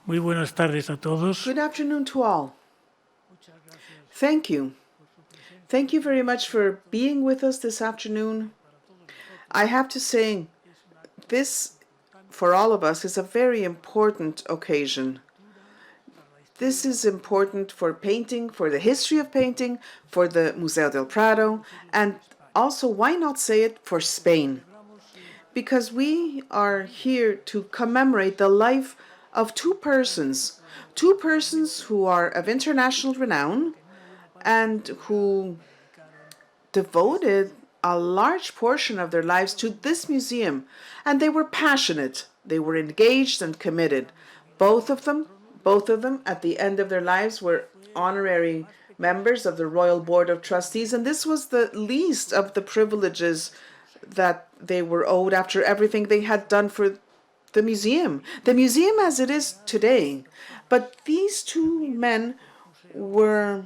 Muy buenas tardes a todos. Good afternoon to all. Thank you. Thank you very much for being with us this afternoon. I have to say, this, for all of us, is a very important occasion. This is important for painting, for the history of painting, for the Museo del Prado, and also, why not say it, for Spain? Because we are here to commemorate the life of two persons who are of international renown and who devoted a large portion of their lives to this museum. And they were passionate, they were engaged and committed. Both of them, at the end of their lives, were honorary members of the Royal Board of Trustees, and this was the least of the privileges that they were owed after everything they had done for the museum as it is today. But these two men were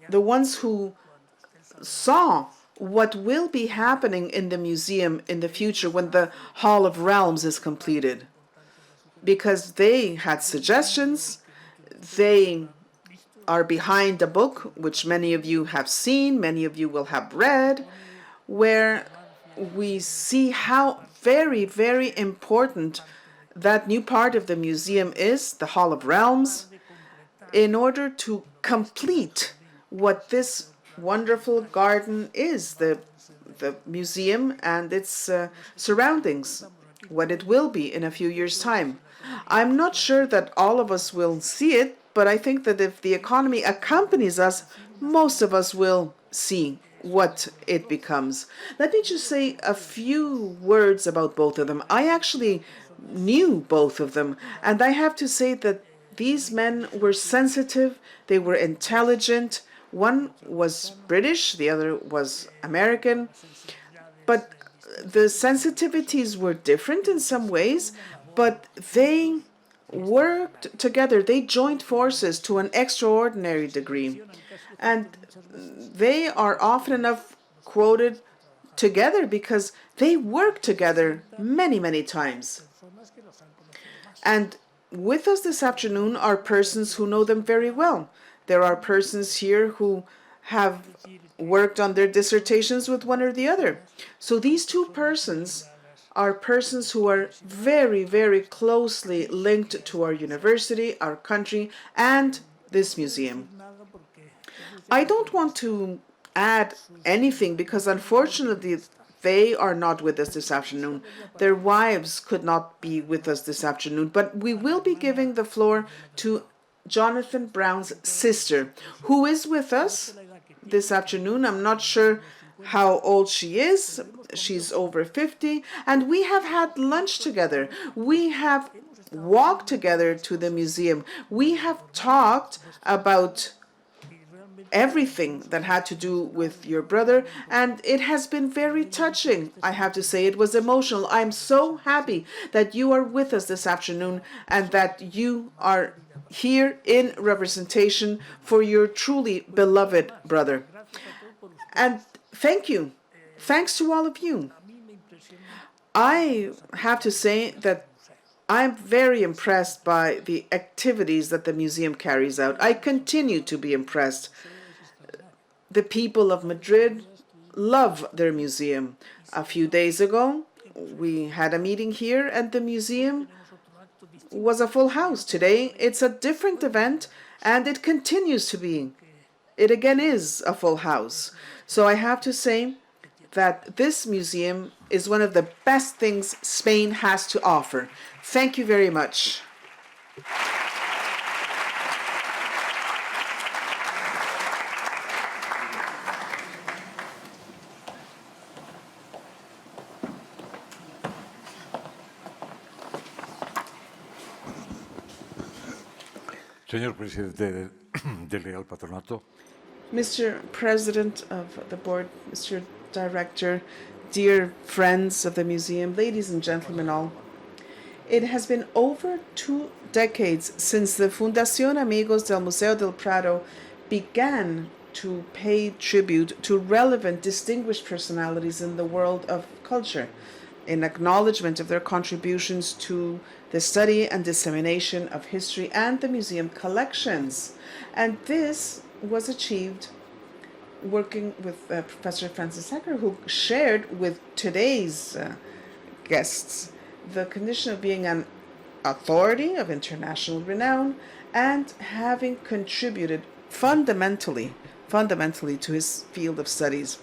the ones who saw what will be happening in the museum in the future when the Hall of Realms is completed. Because they had suggestions, they are behind a book which many of you have seen, many of you will have read, where we see how very, very important that new part of the museum is, the Hall of Realms, in order to complete what this wonderful garden is, the museum and its surroundings, what it will be in a few years' time. I'm not sure that all of us will see it, but I think that if the economy accompanies us, most of us will see what it becomes. Let me just say a few words about both of them. I actually knew both of them, and I have to say that these men were sensitive, they were intelligent. One was British, the other was American, but the sensitivities were different in some ways, but they worked together. They joined forces to an extraordinary degree. And they are often enough quoted together because they worked together many, many times. And with us this afternoon are persons who know them very well. There are persons here who have worked on their dissertations with one or the other. So these two persons are persons who are very, very closely linked to our university, our country, and this museum. I don't want to add anything because unfortunately they are not with us this afternoon. Their wives could not be with us this afternoon, but we will be giving the floor to Jonathan Brown's sister, who is with us this afternoon. I'm not sure how old she is. She's over 50, and we have had lunch together. We have walked together to the museum. We have talked about everything that had to do with your brother, and it has been very touching. I have to say, it was emotional. I'm so happy that you are with us this afternoon and that you are here in representation for your truly beloved brother. And thank you. Thanks to all of you. I have to say that I'm very impressed by the activities that the museum carries out. I continue to be impressed. The people of Madrid love their museum. A few days ago, we had a meeting here, and the museum was a full house. Today, it's a different event, and it continues to be. It again is a full house. So I have to say that this museum is one of the best things Spain has to offer. Thank you very much. Señor presidente del Real Patronato. Mr. President of the board, Mr. Director, dear friends of the museum, ladies and gentlemen all. It has been over 2 decades since the Fundación Amigos del Museo del Prado began to pay tribute to relevant, distinguished personalities in the world of culture. in acknowledgement of their contributions to the study and dissemination of history and the museum collections. And this was achieved working with Professor Francis Hecker, who shared with today's guests the condition of being an authority of international renown and having contributed fundamentally to his field of studies.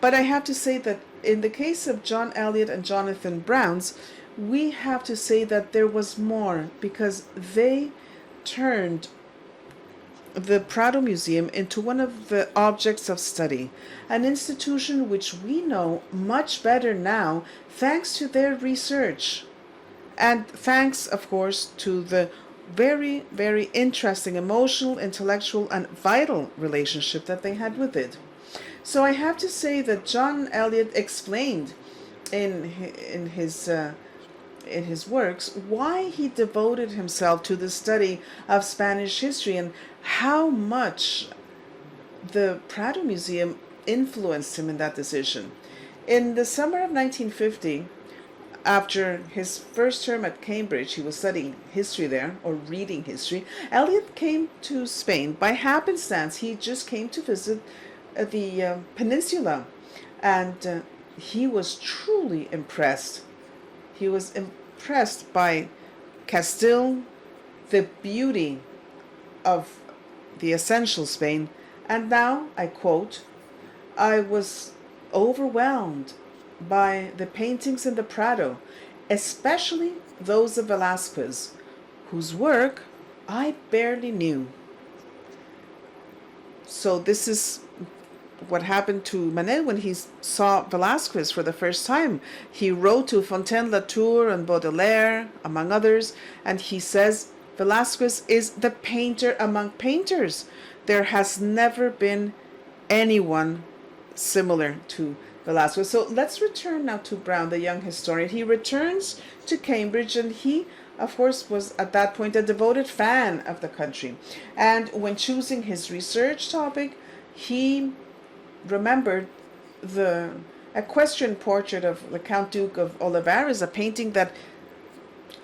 But I have to say that in the case of John Elliott and Jonathan Browns, we have to say that there was more, because they turned the Prado Museum into one of the objects of study, an institution which we know much better now thanks to their research. And thanks, of course, to the very, very interesting emotional, intellectual, and vital relationship that they had with it. So I have to say that John Elliott explained in his works why he devoted himself to the study of Spanish history and how much the Prado Museum influenced him in that decision. In the summer of 1950, after his first term at Cambridge, he was studying history there, or reading history. Elliott came to Spain by happenstance. He just came to visit the peninsula, and he was truly impressed. He was impressed by Castile, the beauty of the essential Spain, and now, I quote, "I was overwhelmed by the paintings in the Prado, especially those of Velázquez, whose work I barely knew." So this is what happened to Manet when he saw Velázquez for the first time. He wrote to Fontaine-Latour and Baudelaire, among others, and he says, "Velázquez is the painter among painters. There has never been anyone similar to Velázquez." So let's return now to Brown, the young historian. He returns to Cambridge, and he, of course, was at that point a devoted fan of the country. And when choosing his research topic, he remembered the equestrian portrait of the Count Duke of Olivares, a painting that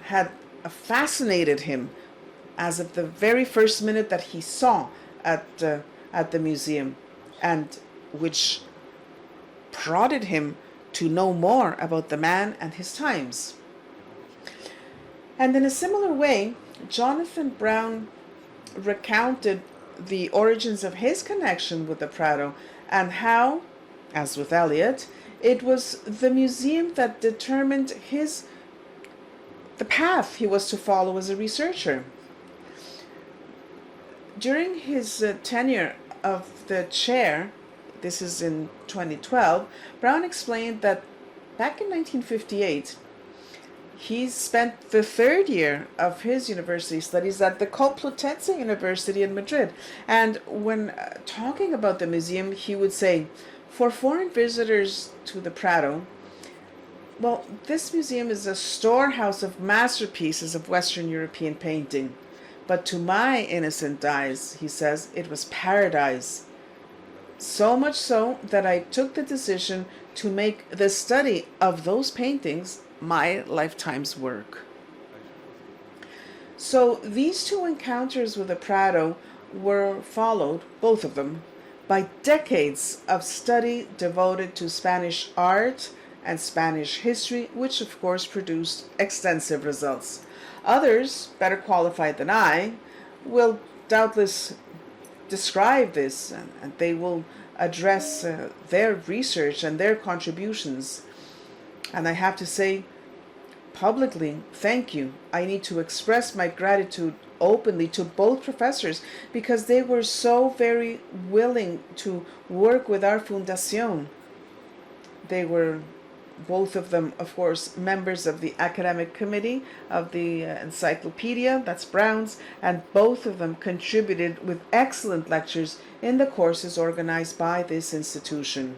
had fascinated him as of the very first minute that he saw at the museum, and which prodded him to know more about the man and his times. And in a similar way, Jonathan Brown recounted the origins of his connection with the Prado and how, as with Elliott, it was the museum that determined the path he was to follow as a researcher. During his tenure of the chair, this is in 2012, Brown explained that back in 1958, he spent the third year of his university studies at the Complutense University in Madrid. And when talking about the museum, he would say, for foreign visitors to the Prado, well, this museum is a storehouse of masterpieces of Western European painting. But to my innocent eyes, he says, it was paradise. So much so that I took the decision to make the study of those paintings my lifetime's work. So these two encounters with the Prado were followed, both of them, by decades of study devoted to Spanish art and Spanish history, which of course produced extensive results. Others, better qualified than I, will doubtless describe this, and they will address their research and their contributions. And I have to say publicly, thank you. I need to express my gratitude openly to both professors because they were so very willing to work with our Fundación. They were, both of them, of course, members of the academic committee of the encyclopedia, that's Brown's, and both of them contributed with excellent lectures in the courses organized by this institution.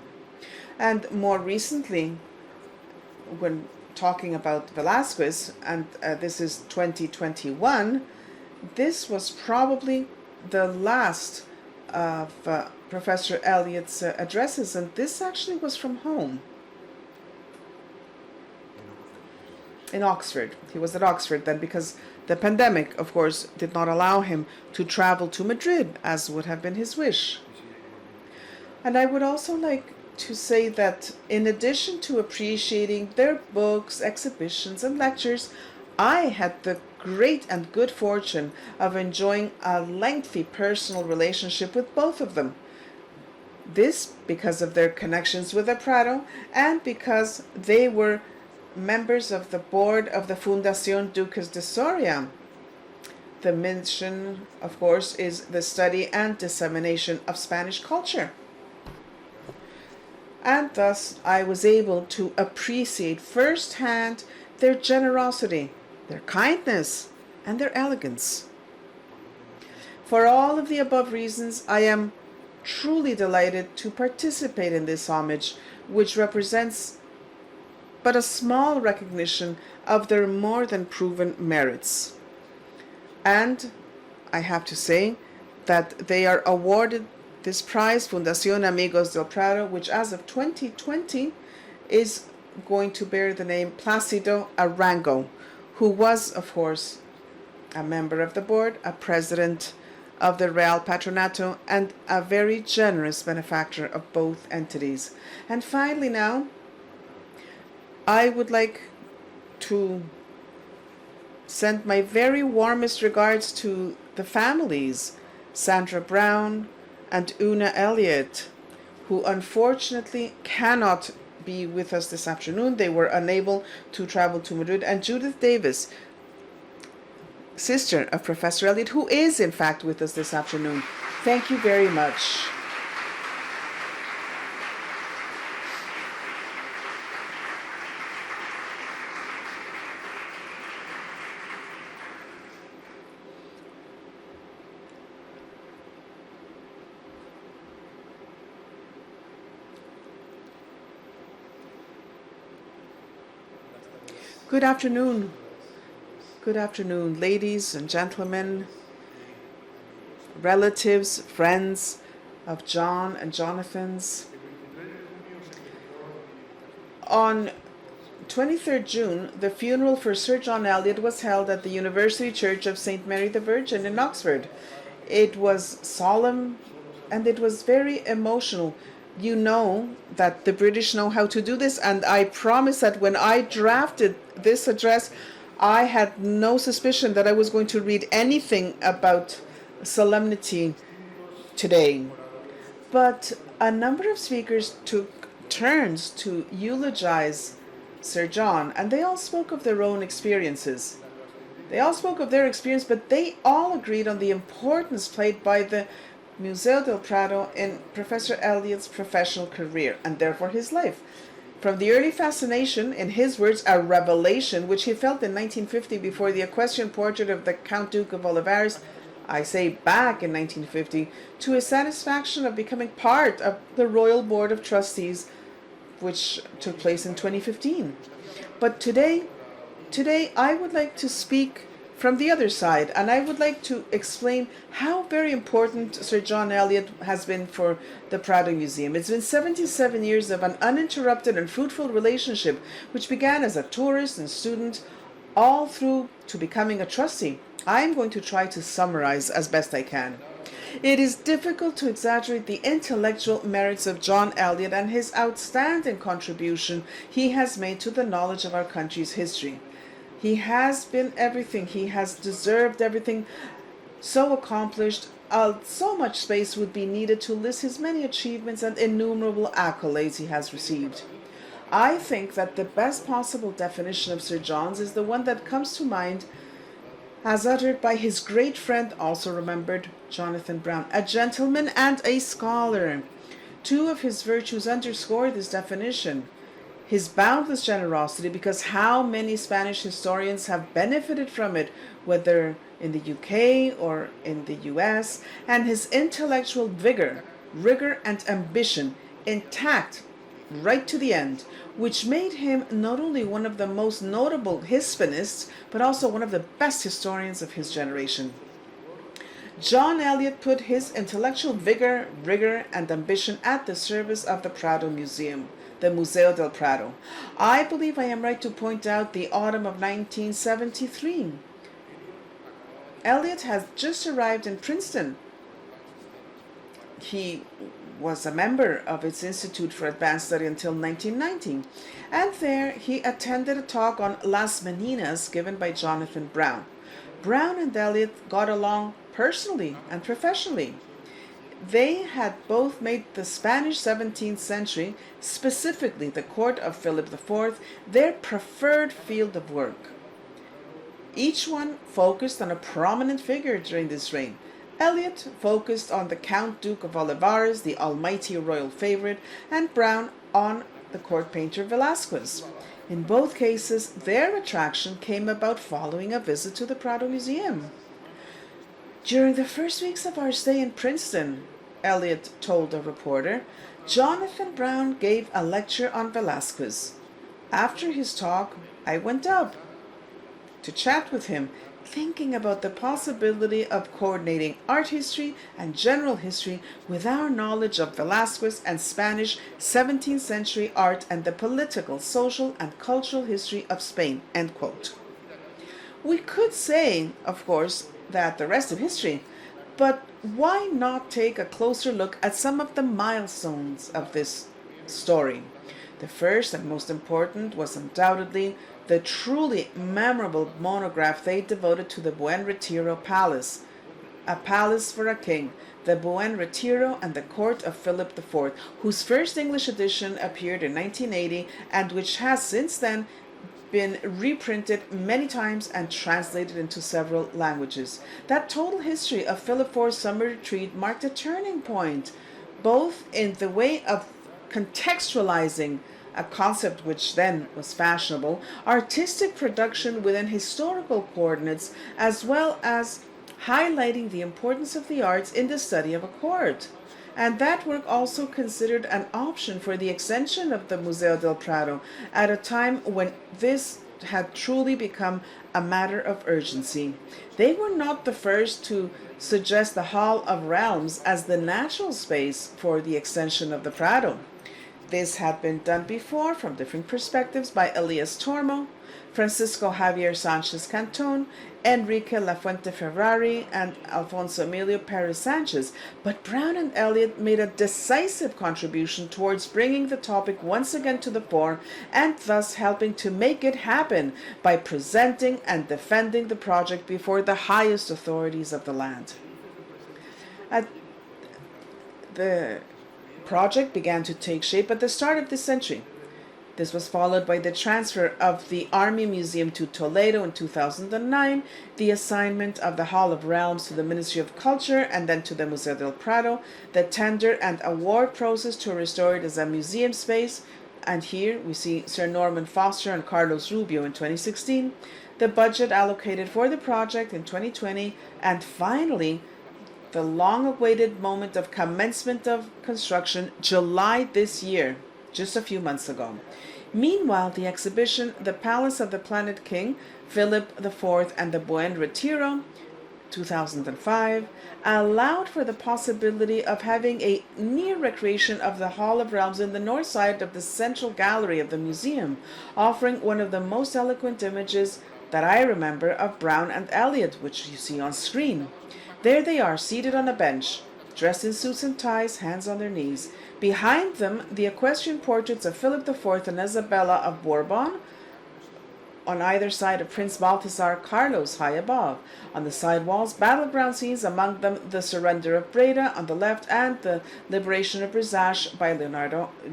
And more recently, when talking about Velázquez, and this is 2021, this was probably the last of Professor Elliott's addresses, and this actually was from home. in Oxford. He was at Oxford then because the pandemic, of course, did not allow him to travel to Madrid, as would have been his wish. And I would also like to say that in addition to appreciating their books, exhibitions, and lectures, I had the great and good fortune of enjoying a lengthy personal relationship with both of them. This because of their connections with the Prado and because they were members of the board of the Fundación Duques de Soria. The mission, of course, is the study and dissemination of Spanish culture. And thus I was able to appreciate firsthand their generosity, their kindness, and their elegance. For all of the above reasons, I am truly delighted to participate in this homage, which represents but a small recognition of their more than proven merits. And I have to say that they are awarded this prize, Fundación Amigos del Prado, which as of 2020 is going to bear the name Plácido Arango, who was, of course, a member of the board, a president of the Real Patronato, and a very generous benefactor of both entities. And finally now, I would like to send my very warmest regards to the families, Sandra Brown and Una Elliott, who unfortunately cannot be with us this afternoon. They were unable to travel to Madrid, and Judith Davis, sister of Professor Elliott, who is in fact with us this afternoon. Thank you very much. Good afternoon. Good afternoon, ladies and gentlemen, relatives, friends of John and Jonathan's. On 23rd June, the funeral for Sir John Elliott was held at the University Church of St. Mary the Virgin in Oxford. It was solemn and it was very emotional. You know that the British know how to do this, and I promise that when I drafted this address, I had no suspicion that I was going to read anything about solemnity today. But a number of speakers took turns to eulogize Sir John, and they all spoke of their own experiences. They all spoke of their experience, but they all agreed on the importance played by the Museo del Prado in Professor Elliott's professional career, and therefore his life. From the early fascination, in his words, a revelation, which he felt in 1950 before the equestrian portrait of the Count Duke of Olivares, I say back in 1950, to his satisfaction of becoming part of the Royal Board of Trustees, which took place in 2015. But today I would like to speak from the other side, and I would like to explain how very important Sir John Elliott has been for the Prado Museum. It's been 77 years of an uninterrupted and fruitful relationship, which began as a tourist and student, all through to becoming a trustee. I'm going to try to summarize as best I can. It is difficult to exaggerate the intellectual merits of John Elliott and his outstanding contribution he has made to the knowledge of our country's history. He has been everything. He has deserved everything. So accomplished, so much space would be needed to list his many achievements and innumerable accolades he has received. I think that the best possible definition of Sir John's is the one that comes to mind as uttered by his great friend, also remembered, Jonathan Brown, a gentleman and a scholar. Two of his virtues underscore this definition. His boundless generosity, because how many Spanish historians have benefited from it, whether in the UK or in the US, and his intellectual vigor, rigor, and ambition intact right to the end, which made him not only one of the most notable Hispanists, but also one of the best historians of his generation. John Elliott put his intellectual vigor, rigor, and ambition at the service of the Prado Museum. the Museo del Prado. I believe I am right to point out the autumn of 1973. Elliott has just arrived in Princeton. He was a member of its Institute for Advanced Study until 1990, and there he attended a talk on Las Meninas given by Jonathan Brown. Brown and Elliott got along personally and professionally. They had both made the Spanish 17th century, specifically the court of Philip IV, their preferred field of work. Each one focused on a prominent figure during this reign. Elliott focused on the Count Duke of Olivares, the almighty royal favorite, and Brown on the court painter Velázquez. In both cases, their attraction came about following a visit to the Prado Museum. During the first weeks of our stay in Princeton, Elliott told a reporter, Jonathan Brown gave a lecture on Velázquez. After his talk, I went up to chat with him, thinking about the possibility of coordinating art history and general history with our knowledge of Velázquez and Spanish 17th century art and the political, social, and cultural history of Spain. End quote. We could say, of course, that the rest of history, but why not take a closer look at some of the milestones of this story? The first and most important was undoubtedly the truly memorable monograph they devoted to the Buen Retiro Palace, a palace for a king, the Buen Retiro and the court of Philip IV, whose first English edition appeared in 1980 and which has since then been reprinted many times and translated into several languages. That total history of Philip IV's summer retreat marked a turning point, both in the way of contextualizing a concept which then was fashionable, artistic production within historical coordinates, as well as highlighting the importance of the arts in the study of a court. And that work also considered an option for the extension of the Museo del Prado at a time when this had truly become a matter of urgency. They were not the first to suggest the Hall of Realms as the natural space for the extension of the Prado. This had been done before from different perspectives by Elias Tormo, Francisco Javier Sanchez Canton, Enrique Lafuente Ferrari, and Alfonso Emilio Perez Sanchez, but Brown and Elliott made a decisive contribution towards bringing the topic once again to the fore and thus helping to make it happen by presenting and defending the project before the highest authorities of the land. The project began to take shape at the start of this century. This was followed by the transfer of the Army Museum to Toledo in 2009, the assignment of the Hall of Realms to the Ministry of Culture and then to the Museo del Prado, the tender and award process to restore it as a museum space, and here we see Sir Norman Foster and Carlos Rubio in 2016, the budget allocated for the project in 2020, and finally, the long-awaited moment of commencement of construction, July this year, just a few months ago. Meanwhile, the exhibition, The Palace of the Planet King, Philip IV and the Buen Retiro, 2005, allowed for the possibility of having a near recreation of the Hall of Realms in the north side of the central gallery of the museum, offering one of the most eloquent images that I remember of Brown and Elliott, which you see on screen. There they are, seated on a bench, dressed in suits and ties, hands on their knees. Behind them, the equestrian portraits of Philip IV and Isabella of Bourbon, on either side of Prince Balthasar Carlos high above. On the side walls, battleground scenes, among them the surrender of Breda on the left and the liberation of Brisach by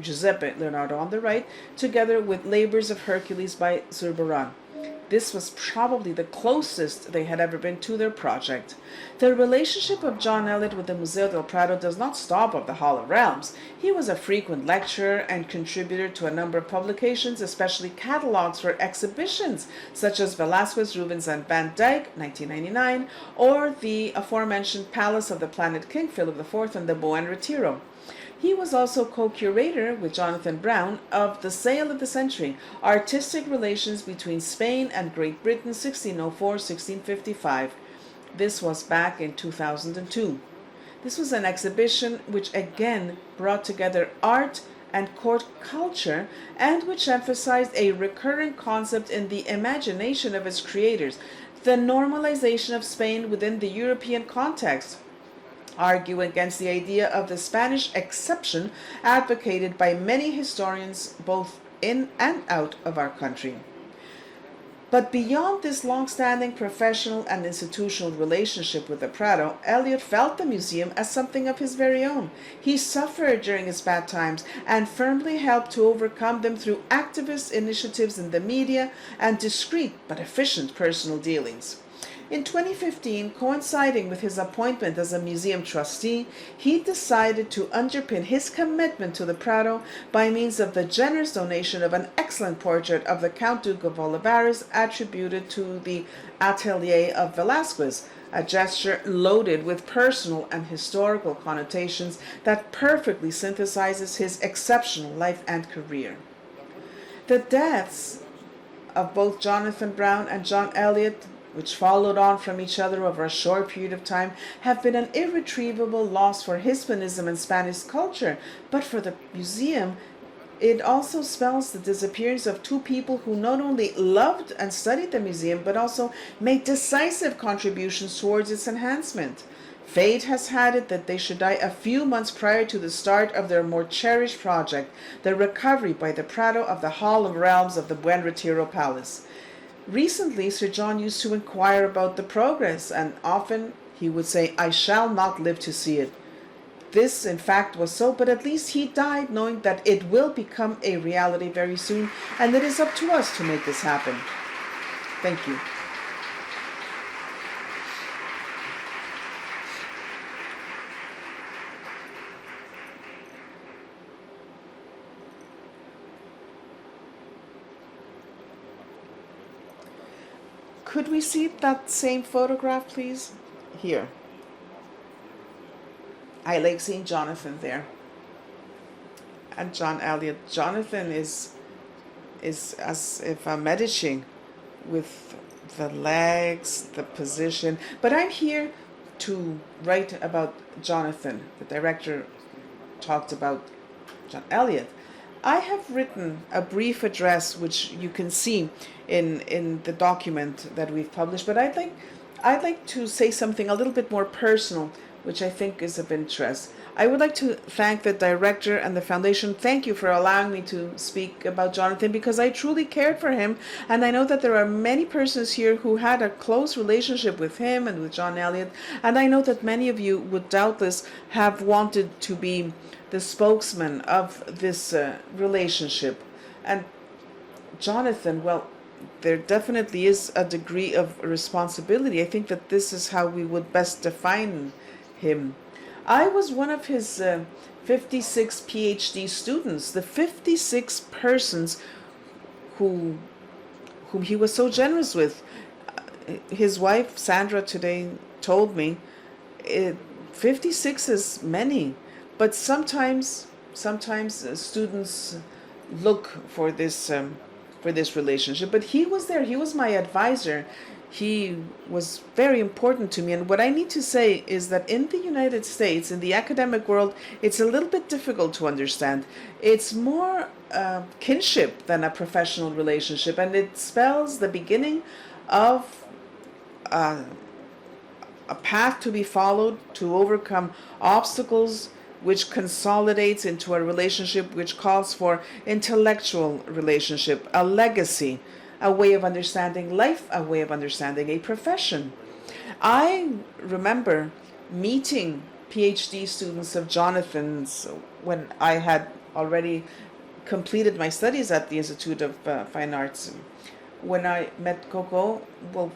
Giuseppe Leonardo on the right, together with Labors of Hercules by Zurbaran. This was probably the closest they had ever been to their project. The relationship of John Elliott with the Museo del Prado does not stop at the Hall of Realms. He was a frequent lecturer and contributor to a number of publications, especially catalogs for exhibitions such as Velázquez, Rubens, and Van Dyck, 1999, or the aforementioned Palace of the Planet King, Philip IV, and the Buen Retiro. He was also co-curator with Jonathan Brown of The Sale of the Century, Artistic Relations Between Spain and Great Britain, 1604-1655. This was back in 2002. This was an exhibition which again brought together art and court culture, and which emphasized a recurrent concept in the imagination of its creators, the normalization of Spain within the European context, arguing against the idea of the Spanish exception advocated by many historians both in and out of our country. But beyond this long-standing professional and institutional relationship with the Prado, Elliott felt the museum as something of his very own. He suffered during its bad times and firmly helped to overcome them through activist initiatives in the media and discreet but efficient personal dealings. In 2015, coinciding with his appointment as a museum trustee, he decided to underpin his commitment to the Prado by means of the generous donation of an excellent portrait of the Count Duke of Olivares attributed to the Atelier of Velázquez, a gesture loaded with personal and historical connotations that perfectly synthesizes his exceptional life and career. The deaths of both Jonathan Brown and John Elliott, which followed on from each other over a short period of time, have been an irretrievable loss for Hispanism and Spanish culture. But for the museum, it also spells the disappearance of two people who not only loved and studied the museum, but also made decisive contributions towards its enhancement. Fate has had it that they should die a few months prior to the start of their more cherished project, the recovery by the Prado of the Hall of Realms of the Buen Retiro Palace. Recently, Sir John used to inquire about the progress, and often he would say, "I shall not live to see it." This, in fact, was so, but at least he died knowing that it will become a reality very soon, and it is up to us to make this happen. Thank you. Could we see that same photograph, please? Here. I like seeing Jonathan there. And John Elliott. Jonathan is as if I'm meditating with the legs, the position. But I'm here to write about Jonathan. The director talked about John Elliott. I have written a brief address which you can see in the document that we've published, but I'd like to say something a little bit more personal, which I think is of interest. I would like to thank the director and the foundation. Thank you for allowing me to speak about Jonathan, because I truly cared for him, and I know that there are many persons here who had a close relationship with him and with John Elliott, and I know that many of you would doubtless have wanted to be the spokesman of this relationship. And Jonathan, well, there definitely is a degree of responsibility. I think that this is how we would best define him. I was one of his 56 PhD students, the 56 persons whom he was so generous with. His wife, Sandra, today told me 56 is many, but sometimes students look for this relationship. But he was there. He was my advisor. He was very important to me. And what I need to say is that in the United States, in the academic world, it's a little bit difficult to understand. It's more kinship than a professional relationship, and it spells the beginning of a path to be followed to overcome obstacles, which consolidates into a relationship which calls for intellectual relationship, a legacy, a way of understanding life, a way of understanding a profession. I remember meeting PhD students of Jonathan's when I had already completed my studies at the Institute of Fine Arts. When I met Coco, well,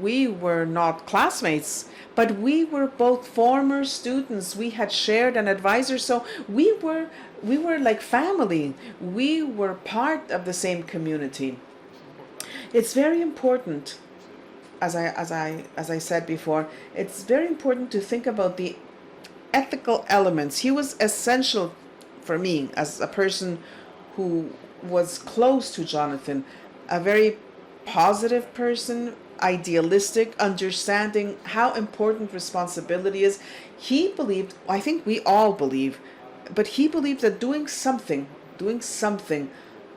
we were not classmates, but we were both former students. We had shared an advisor, so we were like family. We were part of the same community. It's very important, as I said before, it's very important to think about the ethical elements. He was essential for me as a person who was close to Jonathan, a very positive person, idealistic, understanding how important responsibility is. He believed, I think we all believe, but he believed that doing something,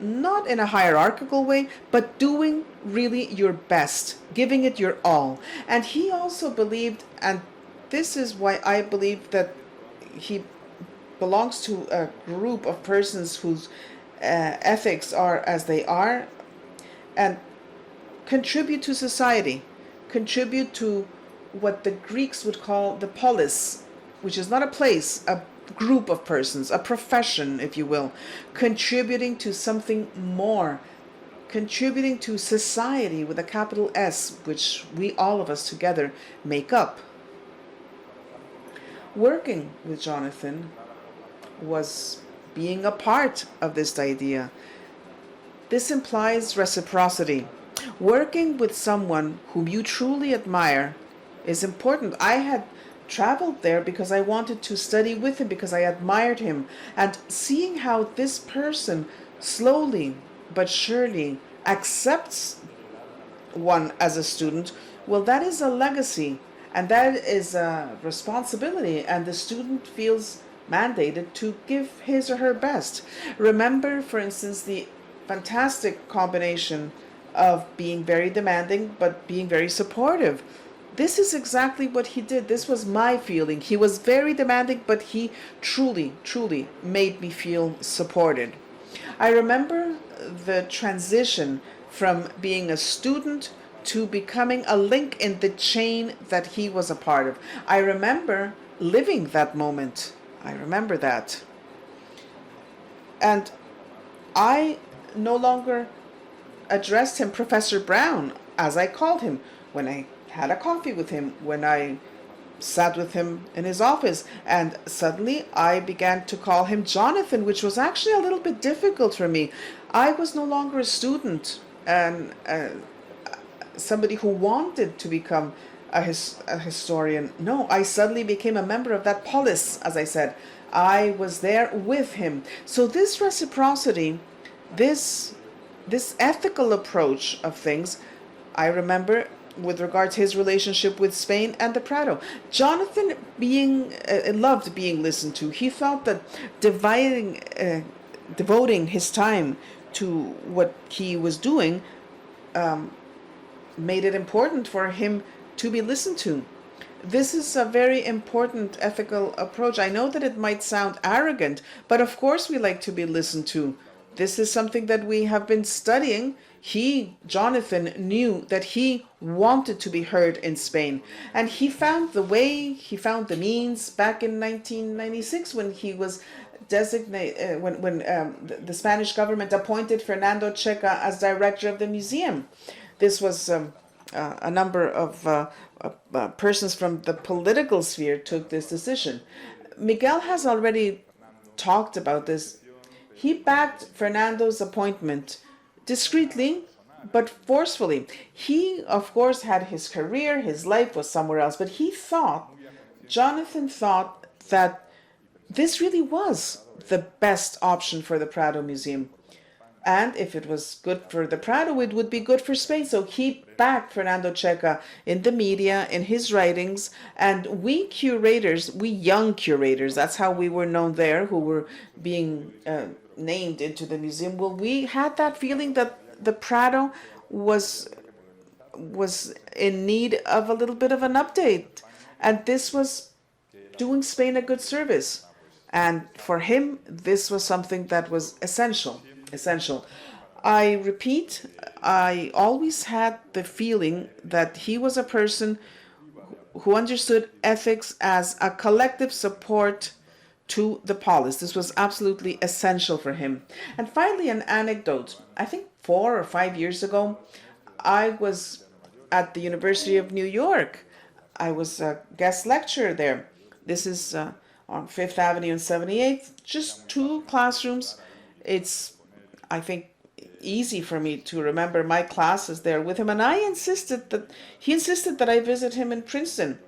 not in a hierarchical way, but doing really your best, giving it your all. And he also believed, and this is why I believe that he belongs to a group of persons whose ethics are as they are, and contribute to society, contribute to what the Greeks would call the polis, which is not a place, a group of persons, a profession, if you will, contributing to something more, contributing to society with a capital S, which we, all of us together, make up. Working with Jonathan was being a part of this idea. This implies reciprocity. Working with someone whom you truly admire is important. I had traveled there because I wanted to study with him, because I admired him. And seeing how this person slowly but surely accepts one as a student, well, that is a legacy and that is a responsibility, and the student feels mandated to give his or her best. Remember, for instance, the fantastic combination of being very demanding but being very supportive. This is exactly what he did. This was my feeling. He was very demanding, but he truly, truly made me feel supported. I remember the transition from being a student to becoming a link in the chain that he was a part of. I remember living that moment. I remember that. And I no longer addressed him Professor Brown, as I called him when I had a coffee with him, when I sat with him in his office, and suddenly I began to call him Jonathan, which was actually a little bit difficult for me. I was no longer a student and somebody who wanted to become a historian. No, I suddenly became a member of that polis, as I said. I was there with him. So this reciprocity, this ethical approach of things, I remember with regard to his relationship with Spain and the Prado. Jonathan loved being listened to. He thought that devoting his time to what he was doing made it important for him to be listened to. This is a very important ethical approach. I know that it might sound arrogant, but of course we like to be listened to. This is something that we have been studying. Jonathan, knew that he wanted to be heard in Spain. And he found the way, he found the means back in 1996 when he was designated, when the Spanish government appointed Fernando Checa as director of the museum. This was a number of persons from the political sphere took this decision. Miguel has already talked about this. He backed Fernando's appointment discreetly but forcefully. He, of course, had his career, his life was somewhere else, but Jonathan thought that this really was the best option for the Prado Museum. And if it was good for the Prado, it would be good for Spain. So he backed Fernando Checa in the media, in his writings, and we curators, we young curators, that's how we were known there, who were being named into the museum. Well, we had that feeling that the Prado was in need of a little bit of an update, and this was doing Spain a good service. And for him, this was something that was essential. I repeat, I always had the feeling that he was a person who understood ethics as a collective support to the polis. This was absolutely essential for him. And finally, an anecdote. I think 4 or 5 years ago, I was at the University of New York. I was a guest lecturer there. This is on Fifth Avenue and 78th, just 2 classrooms. It's, I think, easy for me to remember my classes there with him, and he insisted that I visit him in Princeton.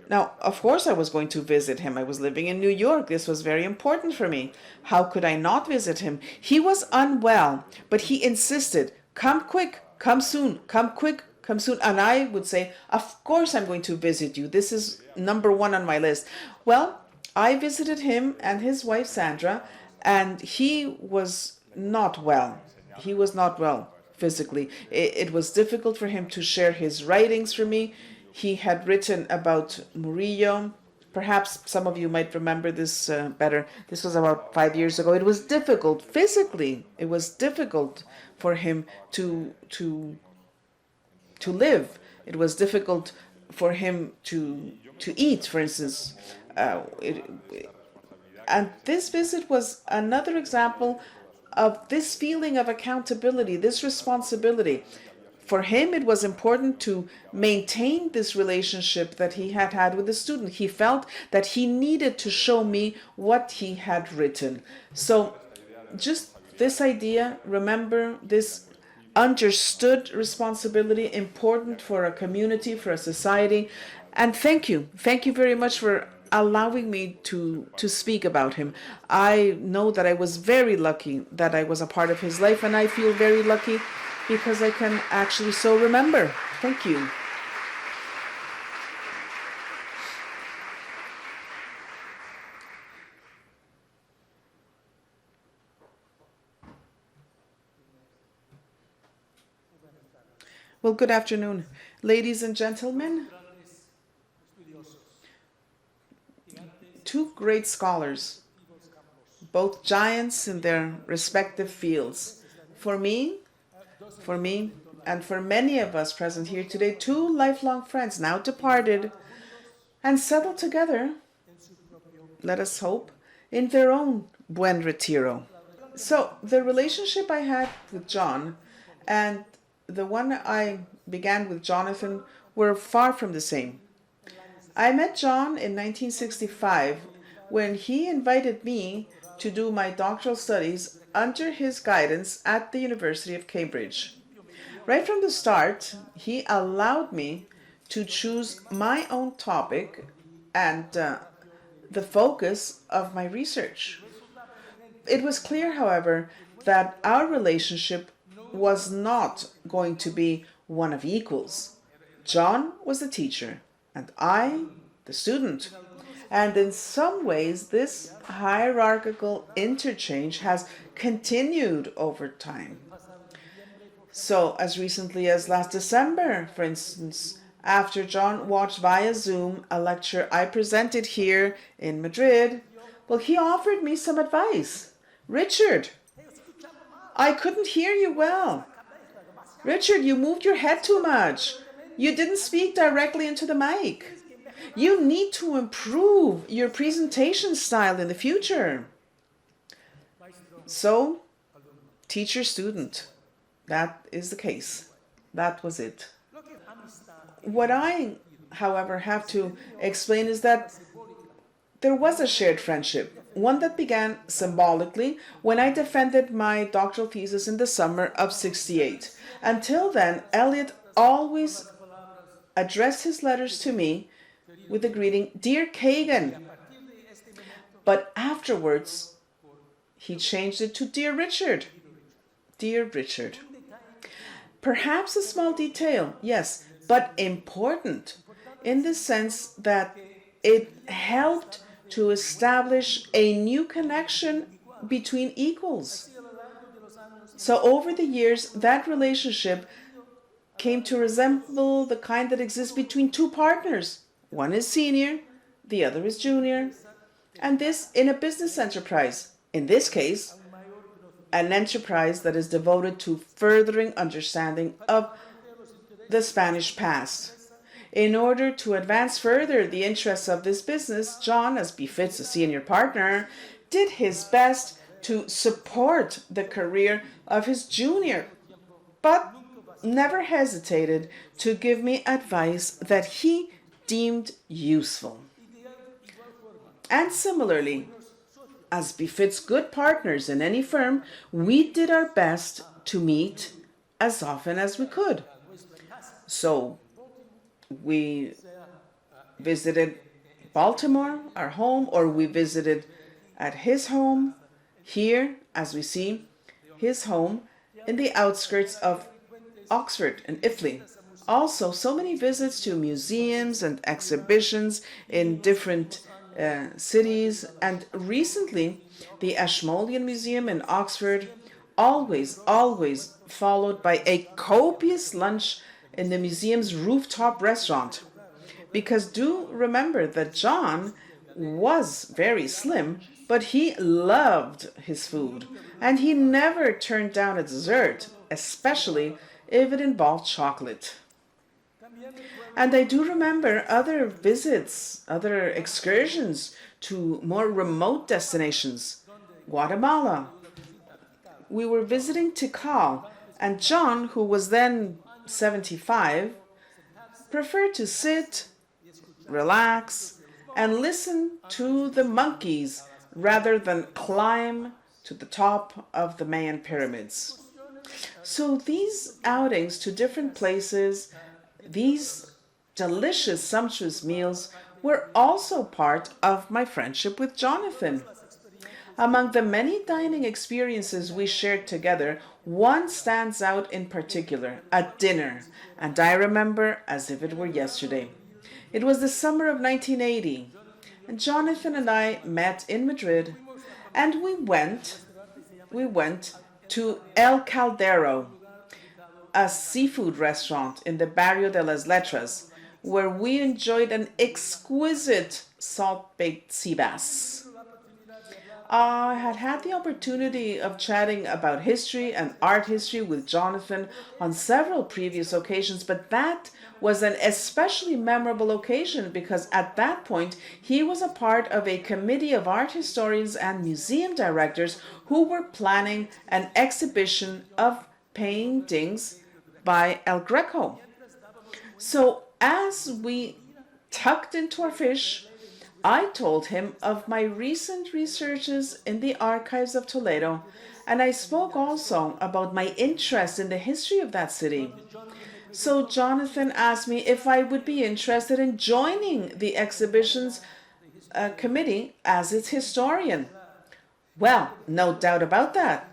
Now, of course I was going to visit him. I was living in New York. This was very important for me. How could I not visit him? He was unwell, but he insisted, come quick, come soon, come quick, come soon. And I would say, of course I'm going to visit you. This is number 1 on my list. Well, I visited him and his wife Sandra, and he was not well. He was not well physically. It was difficult for him to share his writings for me. He had written about Murillo. Perhaps some of you might remember this better. This was about 5 years ago. It was difficult physically. It was difficult for him to live. It was difficult for him to eat, for instance. And this visit was another example of this feeling of accountability, this responsibility. For him, it was important to maintain this relationship that he had had with the student. He felt that he needed to show me what he had written. So just this idea, remember this understood responsibility, important for a community, for a society. And thank you. Thank you very much for allowing me to speak about him. I know that I was very lucky that I was a part of his life, and I feel very lucky because I can actually so remember. Thank you. Well, good afternoon, ladies and gentlemen. Two great scholars, both giants in their respective fields. For me, and for many of us present here today, two lifelong friends, now departed, and settled together, let us hope, in their own buen retiro. So the relationship I had with John and the one I began with Jonathan were far from the same. I met John in 1965 when he invited me to do my doctoral studies under his guidance at the University of Cambridge. Right from the start, he allowed me to choose my own topic and the focus of my research. It was clear, however, that our relationship was not going to be one of equals. John was the teacher, and I, the student. And in some ways, this hierarchical interchange has continued over time. So, as recently as last December, for instance, after John watched via Zoom a lecture I presented here in Madrid, well, he offered me some advice. Richard, I couldn't hear you well. Richard, you moved your head too much. You didn't speak directly into the mic. You need to improve your presentation style in the future. So, teacher-student, that is the case. That was it. What I, however, have to explain is that there was a shared friendship, one that began symbolically when I defended my doctoral thesis in the summer of '68. Until then, Elliott always addressed his letters to me with the greeting, "Dear Kagan." But afterwards, he changed it to "Dear Richard." Dear Richard. Perhaps a small detail, yes, but important in the sense that it helped to establish a new connection between equals. So over the years, that relationship came to resemble the kind that exists between two partners. One is senior, the other is junior, and this in a business enterprise. In this case, an enterprise that is devoted to furthering understanding of the Spanish past. In order to advance further the interests of this business, John, as befits a senior partner, did his best to support the career of his junior, but never hesitated to give me advice that he deemed useful. And similarly, as befits good partners in any firm, we did our best to meet as often as we could. So we visited Baltimore, our home, or we visited at his home. Here, as we see, his home in the outskirts of Oxford and Iffley. Also, so many visits to museums and exhibitions in different cities, and recently the Ashmolean Museum in Oxford, always followed by a copious lunch in the museum's rooftop restaurant. Because do remember that John was very slim, but he loved his food, and he never turned down a dessert, especially if it involved chocolate. And I do remember other visits, other excursions to more remote destinations. Guatemala. We were visiting Tikal, and John, who was then 75, preferred to sit, relax, and listen to the monkeys rather than climb to the top of the Mayan pyramids. So these outings to different places, these delicious, sumptuous meals were also part of my friendship with Jonathan. Among the many dining experiences we shared together, one stands out in particular, a dinner, and I remember as if it were yesterday. It was the summer of 1980, and Jonathan and I met in Madrid, and we went to El Caldero, a seafood restaurant in the Barrio de las Letras, where we enjoyed an exquisite salt-baked sea bass. I had the opportunity of chatting about history and art history with Jonathan on several previous occasions, but that was an especially memorable occasion because at that point he was a part of a committee of art historians and museum directors who were planning an exhibition of paintings by El Greco. So as we tucked into our fish, I told him of my recent researches in the archives of Toledo, and I spoke also about my interest in the history of that city. So Jonathan asked me if I would be interested in joining the exhibition's committee as its historian. Well, no doubt about that.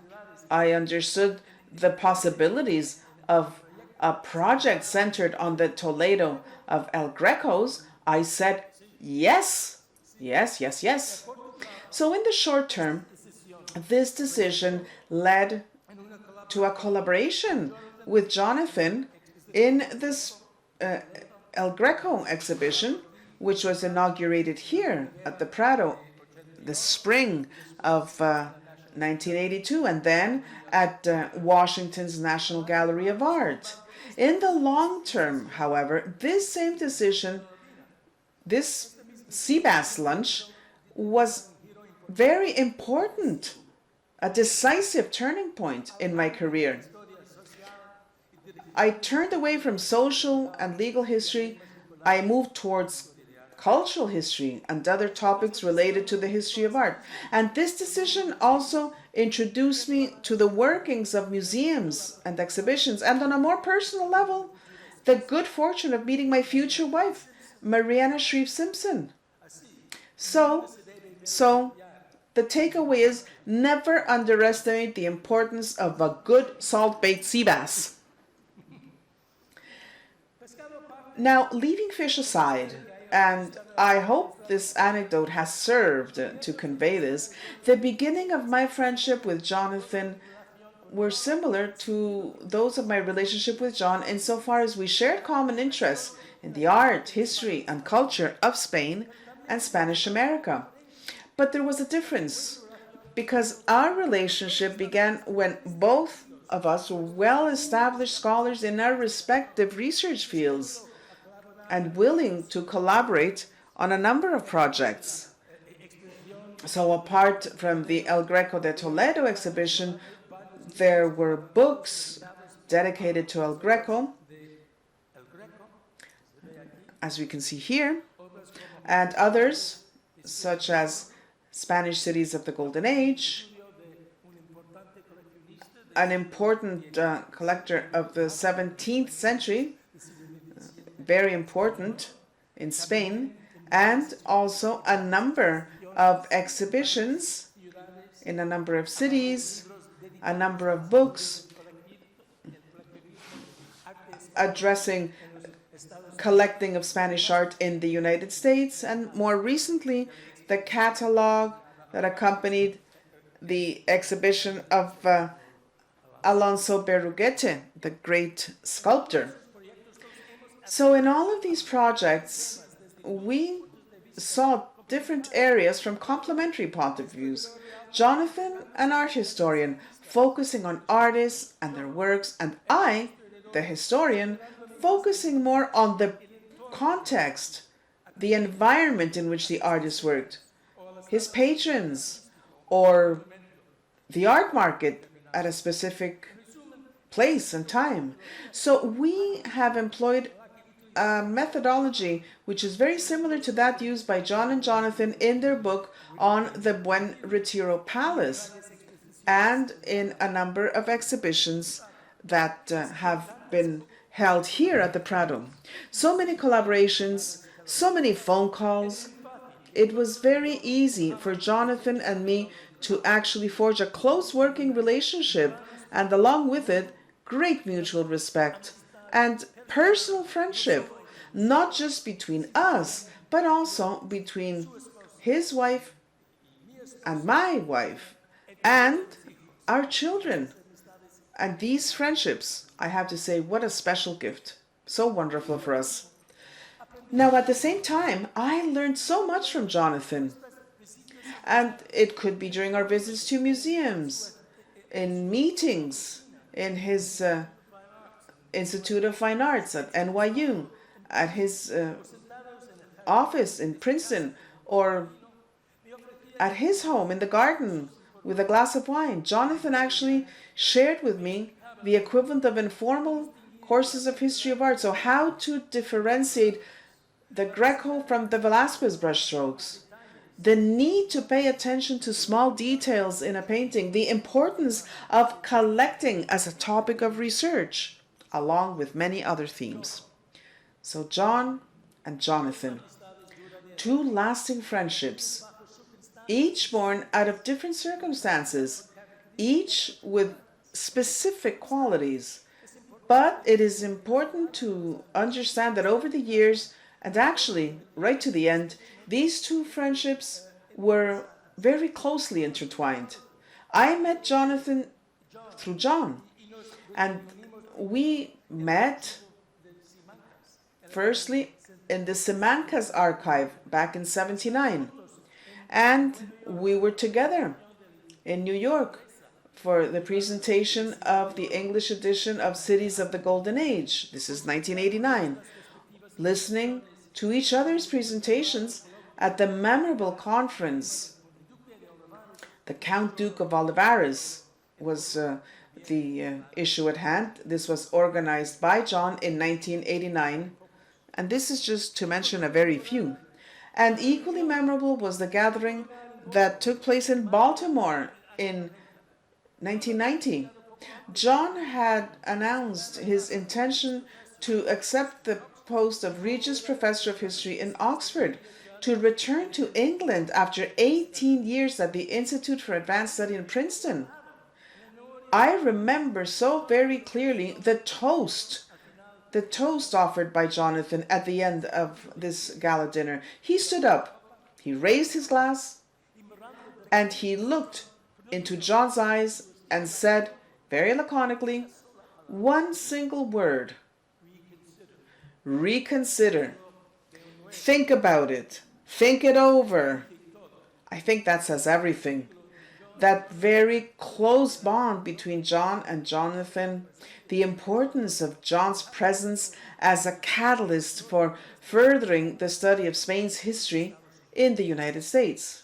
I understood the possibilities of a project centered on the Toledo of El Greco's. I said, yes. So in the short term, this decision led to a collaboration with Jonathan in this El Greco exhibition, which was inaugurated here at the Prado the spring of 1982, and then at Washington's National Gallery of Art. In the long term, however, this same decision, this sea bass lunch, was very important, a decisive turning point in my career. I turned away from social and legal history. I moved towards cultural history and other topics related to the history of art. And this decision also introduced me to the workings of museums and exhibitions, and on a more personal level, the good fortune of meeting my future wife, Mariana Shreve Simpson. So the takeaway is never underestimate the importance of a good salt-baked sea bass. Now, leaving fish aside, and I hope this anecdote has served to convey this, the beginning of my friendship with Jonathan were similar to those of my relationship with John insofar as we shared common interests in the art, history, and culture of Spain and Spanish America. But there was a difference, because our relationship began when both of us were well-established scholars in our respective research fields and willing to collaborate on a number of projects. So apart from the El Greco de Toledo exhibition, there were books dedicated to El Greco, as we can see here, and others, such as Spanish Cities of the Golden Age, an important collector of the 17th century, very important in Spain, and also a number of exhibitions in a number of cities, a number of books addressing collecting of Spanish art in the United States, and more recently the catalog that accompanied the exhibition of Alonso Berruguete, the great sculptor. So in all of these projects, we saw different areas from complementary point of views. Jonathan, an art historian, focusing on artists and their works, and I, the historian, focusing more on the context, the environment in which the artist worked, his patrons, or the art market at a specific place and time. So we have employed a methodology which is very similar to that used by John and Jonathan in their book on the Buen Retiro Palace and in a number of exhibitions that have been held here at the Prado. So many collaborations, so many phone calls. It was very easy for Jonathan and me to actually forge a close working relationship, and along with it, great mutual respect and personal friendship, not just between us, but also between his wife and my wife and our children. And these friendships, I have to say, what a special gift. So wonderful for us. Now, at the same time, I learned so much from Jonathan. And it could be during our visits to museums, in meetings, in his Institute of Fine Arts at NYU, at his office in Princeton, or at his home in the garden with a glass of wine. Jonathan actually shared with me the equivalent of informal courses of history of art. So how to differentiate the Greco from the Velázquez brushstrokes, the need to pay attention to small details in a painting, the importance of collecting as a topic of research, along with many other themes. So John and Jonathan, two lasting friendships, each born out of different circumstances, each with specific qualities. But it is important to understand that over the years, and actually right to the end, these two friendships were very closely intertwined. I met Jonathan through John, and we met firstly in the Simancas archive back in '79, and we were together in New York for the presentation of the English edition of Cities of the Golden Age. This is 1989, listening to each other's presentations at the memorable conference. The Count Duke of Olivares was the issue at hand. This was organized by John in 1989, and this is just to mention a very few. And equally memorable was the gathering that took place in Baltimore in 1990. John had announced his intention to accept the post of Regius Professor of History in Oxford, to return to England after 18 years at the Institute for Advanced Study in Princeton. I remember so very clearly the toast offered by Jonathan at the end of this gala dinner. He stood up, he raised his glass, and he looked into John's eyes and said, very laconically, one single word: reconsider. Think about it. Think it over. I think that says everything. That very close bond between John and Jonathan, the importance of John's presence as a catalyst for furthering the study of Spain's history in the United States.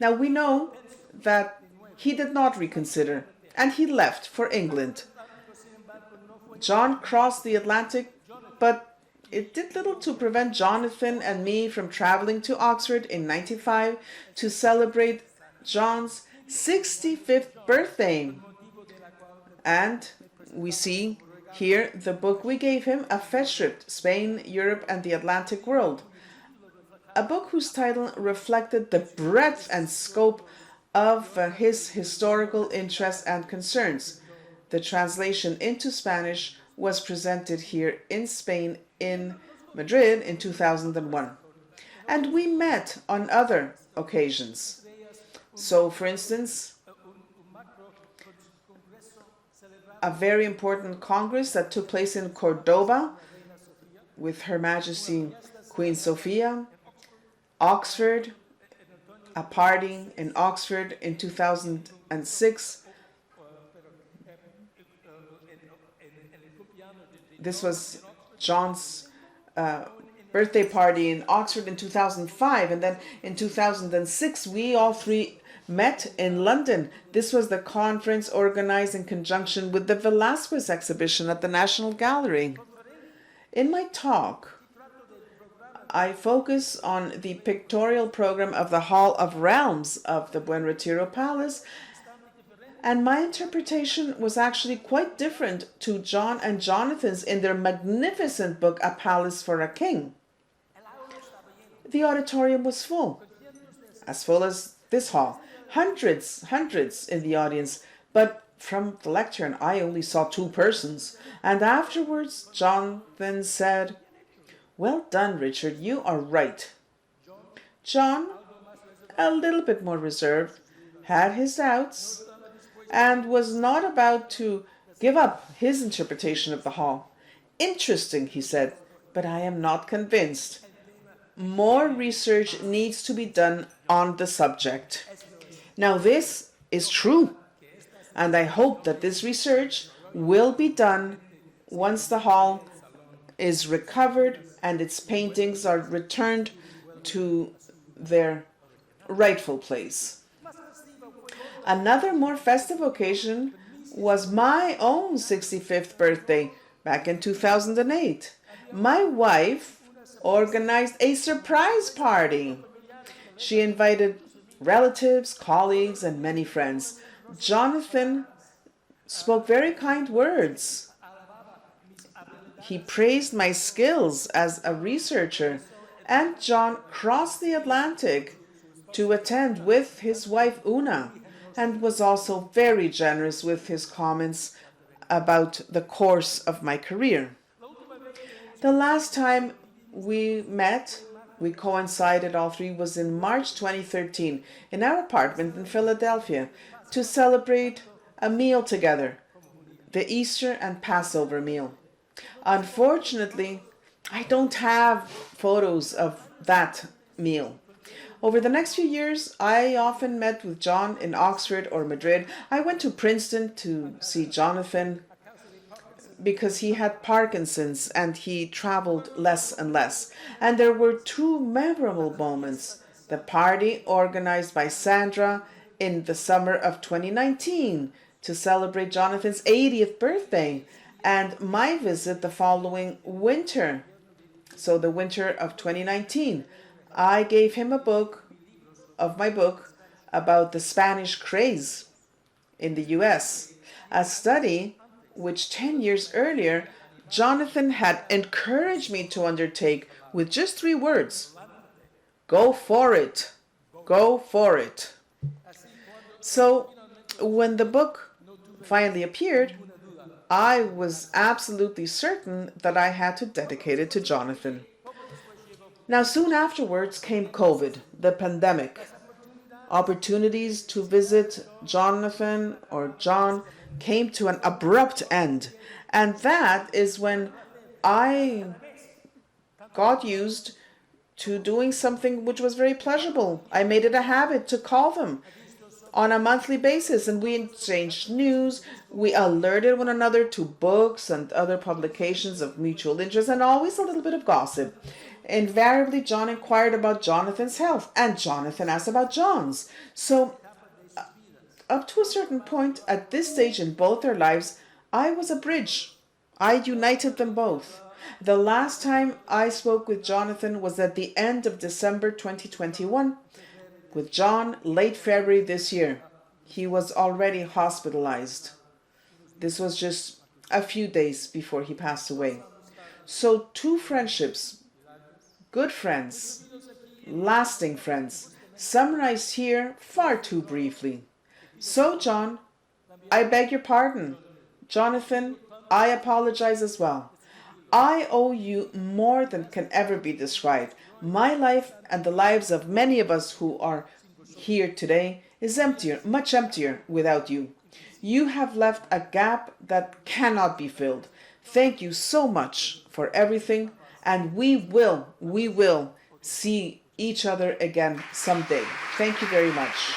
Now we know that he did not reconsider, and he left for England. John crossed the Atlantic, but it did little to prevent Jonathan and me from traveling to Oxford in '95 to celebrate John's 65th birthday. And we see here the book we gave him, a Festschrift, Spain, Europe, and the Atlantic World. A book whose title reflected the breadth and scope of his historical interests and concerns. The translation into Spanish was presented here in Spain in Madrid in 2001. And we met on other occasions. So, for instance, a very important congress that took place in Cordoba with Her Majesty Queen Sophia, Oxford, a party in Oxford in 2006. This was John's birthday party in Oxford in 2005, and then in 2006 we all three met in London. This was the conference organized in conjunction with the Velázquez exhibition at the National Gallery. In my talk, I focus on the pictorial program of the Hall of Realms of the Buen Retiro Palace, and my interpretation was actually quite different to John and Jonathan's in their magnificent book, A Palace for a King. The auditorium was full as this hall. Hundreds in the audience, but from the lectern I only saw 2 persons. And afterwards Jonathan said, "Well done, Richard, you are right." John, a little bit more reserved, had his doubts and was not about to give up his interpretation of the hall. "Interesting," he said, "but I am not convinced. More research needs to be done on the subject." Now this is true, and I hope that this research will be done once the hall is recovered and its paintings are returned to their rightful place. Another more festive occasion was my own 65th birthday back in 2008. My wife organized a surprise party. She invited relatives, colleagues, and many friends. Jonathan spoke very kind words. He praised my skills as a researcher, and John crossed the Atlantic to attend with his wife Una, and was also very generous with his comments about the course of my career. The last time we met, we coincided all three, was in March 2013 in our apartment in Philadelphia to celebrate a meal together, the Easter and Passover meal. Unfortunately, I don't have photos of that meal. Over the next few years, I often met with John in Oxford or Madrid. I went to Princeton to see Jonathan because he had Parkinson's and he traveled less and less. And there were 2 memorable moments. The party organized by Sandra in the summer of 2019 to celebrate Jonathan's 80th birthday, and my visit the following winter, so the winter of 2019. I gave him a book of my book about the Spanish craze in the US, a study which 10 years earlier Jonathan had encouraged me to undertake with just 3 words: go for it, go for it. So when the book finally appeared, I was absolutely certain that I had to dedicate it to Jonathan. Now, soon afterwards came COVID, the pandemic. Opportunities to visit Jonathan or John came to an abrupt end. And that is when I got used to doing something which was very pleasurable. I made it a habit to call them on a monthly basis, and we exchanged news. We alerted one another to books and other publications of mutual interest, and always a little bit of gossip. Invariably, John inquired about Jonathan's health, and Jonathan asked about John's. So, up to a certain point, at this stage in both their lives, I was a bridge. I united them both. The last time I spoke with Jonathan was at the end of December 2021. With John, late February this year. He was already hospitalized. This was just a few days before he passed away. So 2 friendships, good friends, lasting friends, summarized here far too briefly. So John, I beg your pardon. Jonathan, I apologize as well. I owe you more than can ever be described. My life and the lives of many of us who are here today is emptier, much emptier without you. You have left a gap that cannot be filled. Thank you so much for everything, and we will see each other again someday. Thank you very much.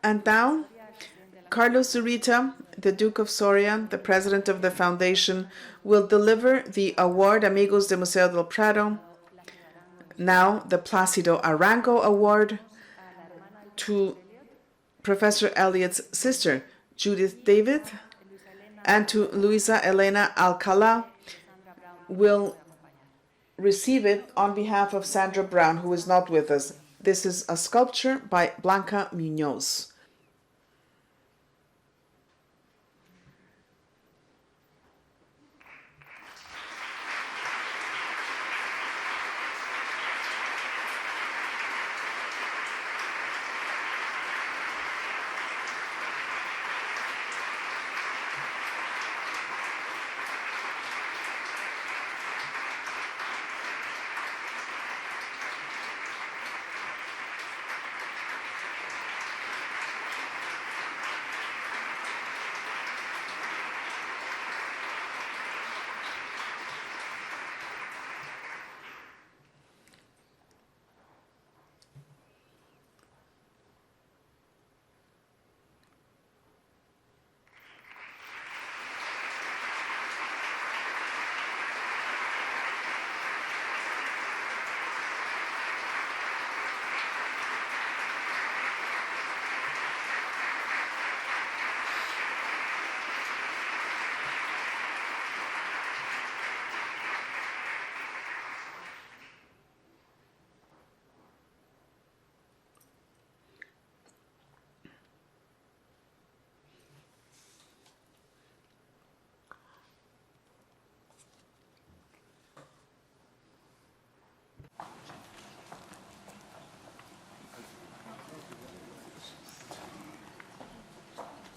And now, Carlos Zurita, the Duke of Soria, the president of the foundation, will deliver the award Amigos de Museo del Prado, now the Plácido Arango Award, to Professor Elliott's sister, Judith David, and to Luisa Elena Alcalá, will receive it on behalf of Sandra Brown, who is not with us. This is a sculpture by Blanca Muñoz.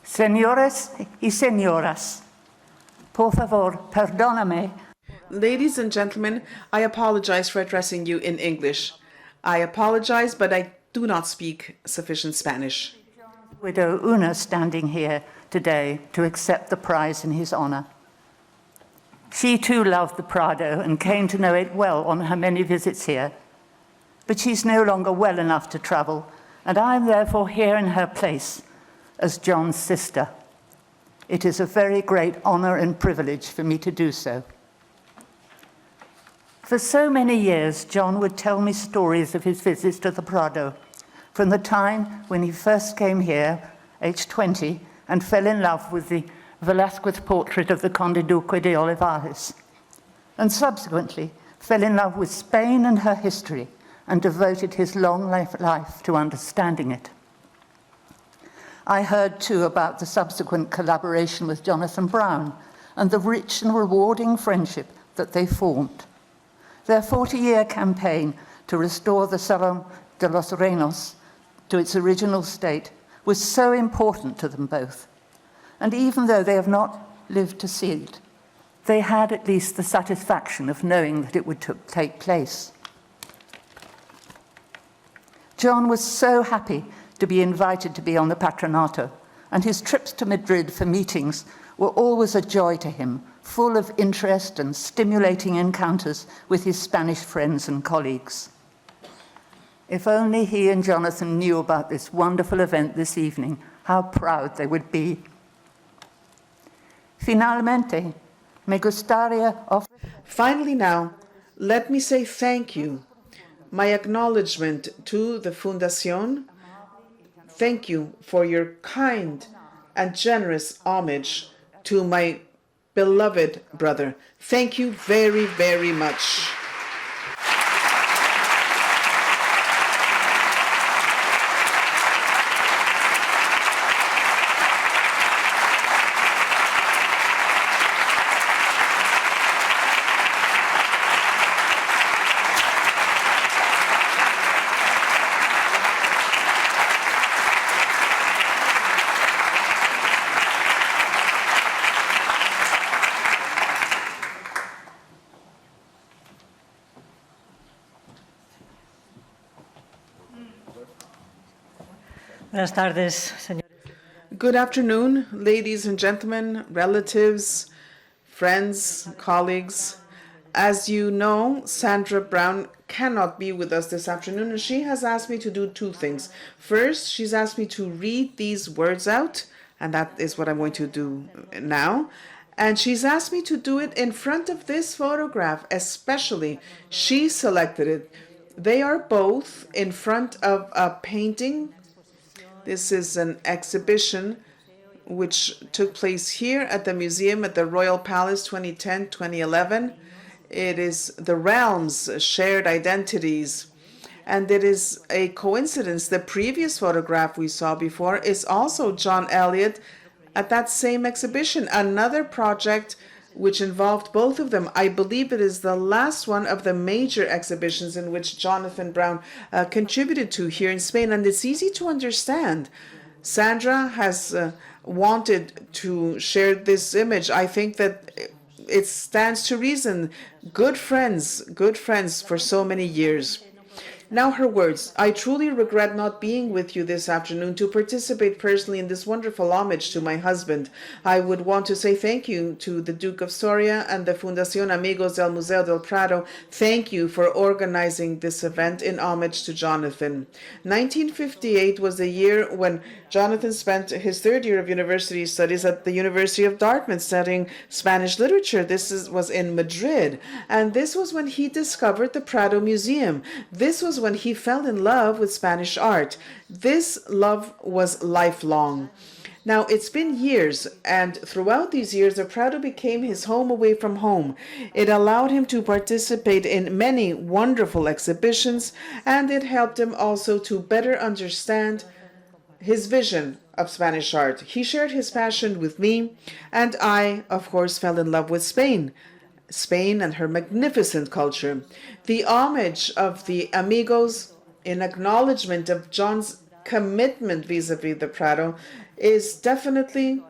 Señores y señoras, por favor, perdóname. Ladies and gentlemen, I apologize for addressing you in English. I apologize, but I do not speak sufficient Spanish. Widow Una standing here today to accept the prize in his honor. She too loved the Prado and came to know it well on her many visits here. But she's no longer well enough to travel, and I am therefore here in her place as John's sister. It is a very great honor and privilege for me to do so. For so many years, John would tell me stories of his visits to the Prado, from the time when he first came here, aged 20, and fell in love with the Velázquez portrait of the Conde Duque de Olivares, and subsequently fell in love with Spain and her history, and devoted his long life to understanding it. I heard too about the subsequent collaboration with Jonathan Brown and the rich and rewarding friendship that they formed. Their 40-year campaign to restore the Salón de los Reinos to its original state was so important to them both. And even though they have not lived to see it, they had at least the satisfaction of knowing that it would take place. John was so happy to be invited to be on the Patronato, and his trips to Madrid for meetings were always a joy to him, full of interest and stimulating encounters with his Spanish friends and colleagues. If only he and Jonathan knew about this wonderful event this evening, how proud they would be. Finalmente, me gustaría Finally now, let me say thank you. My acknowledgement to the Fundación. Thank you for your kind and generous homage to my beloved brother. Thank you very, very much. Buenas tardes, señores. Good afternoon, ladies and gentlemen, relatives, friends, colleagues. As you know, Sandra Brown cannot be with us this afternoon, and she has asked me to do two things. First, she's asked me to read these words out, and that is what I'm going to do now. And she's asked me to do it in front of this photograph, especially. She selected it. They are both in front of a painting. This is an exhibition which took place here at the museum at the Royal Palace 2010-2011. It is the realms, shared identities. And it is a coincidence. The previous photograph we saw before is also John Elliott at that same exhibition, another project which involved both of them. I believe it is the last one of the major exhibitions in which Jonathan Brown contributed to here in Spain, and it's easy to understand. Sandra has wanted to share this image. I think that it stands to reason. Good friends for so many years. Now her words. I truly regret not being with you this afternoon to participate personally in this wonderful homage to my husband. I would want to say thank you to the Duke of Soria and the Fundación Amigos del Museo del Prado. Thank you for organizing this event in homage to Jonathan. 1958 was the year when Jonathan spent his third year of university studies at the University of Dartmouth studying Spanish literature. This was in Madrid. And this was when he discovered the Prado Museum. This was when he fell in love with Spanish art. This love was lifelong. Now, it's been years, and throughout these years, the Prado became his home away from home. It allowed him to participate in many wonderful exhibitions, and it helped him also to better understand his vision of Spanish art. He shared his passion with me, and I, of course, fell in love with Spain and her magnificent culture. The homage of the Amigos in acknowledgement of John's commitment vis-a-vis the Prado is definitely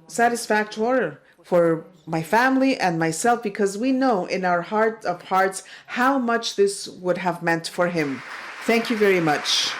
satisfactory for my family and myself, because we know in our heart of hearts how much this would have meant for him. Thank you very much.